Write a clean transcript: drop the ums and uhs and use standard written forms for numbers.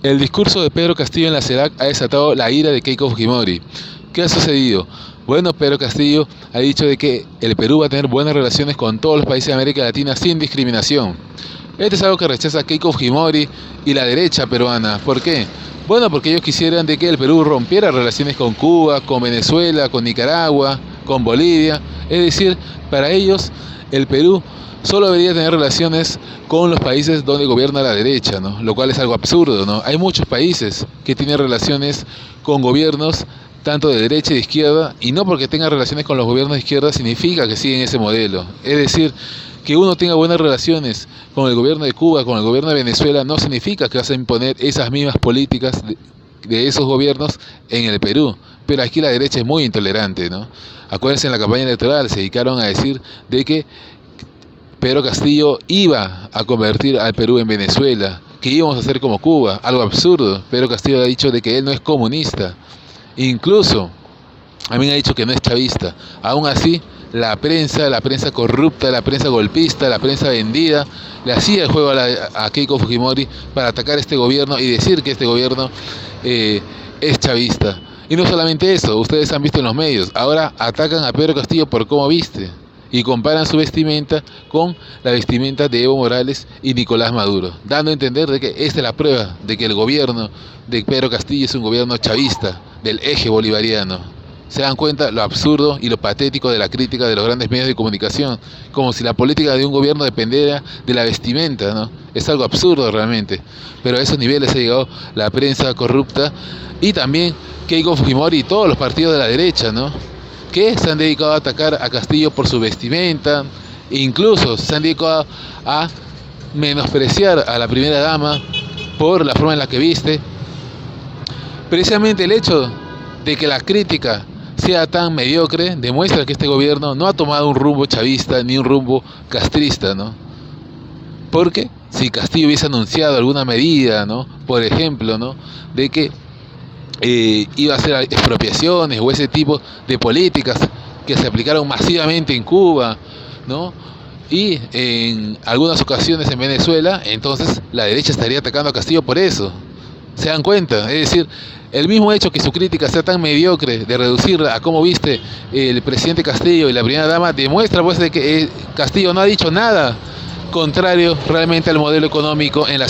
El discurso de Pedro Castillo en la CELAC ha desatado la ira de Keiko Fujimori. ¿Qué ha sucedido? Bueno, Pedro Castillo ha dicho de que el Perú va a tener buenas relaciones con todos los países de América Latina sin discriminación. Esto es algo que rechaza Keiko Fujimori y la derecha peruana. ¿Por qué? Bueno, porque ellos quisieran de que el Perú rompiera relaciones con Cuba, con Venezuela, con Nicaragua, con Bolivia. Es decir, para ellos el Perú solo debería tener relaciones con los países donde gobierna la derecha, ¿no? Lo cual es algo absurdo, ¿no? Hay muchos países que tienen relaciones con gobiernos tanto de derecha y de izquierda, y no porque tengan relaciones con los gobiernos de izquierda significa que siguen ese modelo. Es decir, que uno tenga buenas relaciones con el gobierno de Cuba, con el gobierno de Venezuela, no significa que vas a imponer esas mismas políticas de esos gobiernos en el Perú. Pero aquí la derecha es muy intolerante, ¿no? Acuérdense, en la campaña electoral se dedicaron a decir de que Pedro Castillo iba a convertir al Perú en Venezuela, que íbamos a hacer como Cuba, algo absurdo. Pedro Castillo ha dicho de que él no es comunista, incluso también ha dicho que no es chavista. Aún así, la prensa corrupta, la prensa golpista, la prensa vendida, le hacía el juego a Keiko Fujimori para atacar este gobierno y decir que este gobierno es chavista. Y no solamente eso, ustedes han visto en los medios, ahora atacan a Pedro Castillo por cómo viste y comparan su vestimenta con la vestimenta de Evo Morales y Nicolás Maduro, dando a entender de que esta es la prueba de que el gobierno de Pedro Castillo es un gobierno chavista, del eje bolivariano. Se dan cuenta lo absurdo y lo patético de la crítica de los grandes medios de comunicación, como si la política de un gobierno dependiera de la vestimenta, ¿no? Es algo absurdo realmente, pero a esos niveles ha llegado la prensa corrupta y también Keiko Fujimori y todos los partidos de la derecha, ¿no? Que se han dedicado a atacar a Castillo por su vestimenta, e incluso se han dedicado a menospreciar a la primera dama por la forma en la que viste. Precisamente el hecho de que la crítica sea tan mediocre demuestra que este gobierno no ha tomado un rumbo chavista ni un rumbo castrista, ¿no? Porque si Castillo hubiese anunciado alguna medida, ¿no? Por ejemplo, ¿no? De que iba a hacer expropiaciones o ese tipo de políticas que se aplicaron masivamente en Cuba, ¿no? Y en algunas ocasiones en Venezuela, entonces la derecha estaría atacando a Castillo por eso. ¿Se dan cuenta? Es decir, el mismo hecho que su crítica sea tan mediocre de reducirla a cómo viste el presidente Castillo y la primera dama demuestra pues de que Castillo no ha dicho nada contrario realmente al modelo económico en la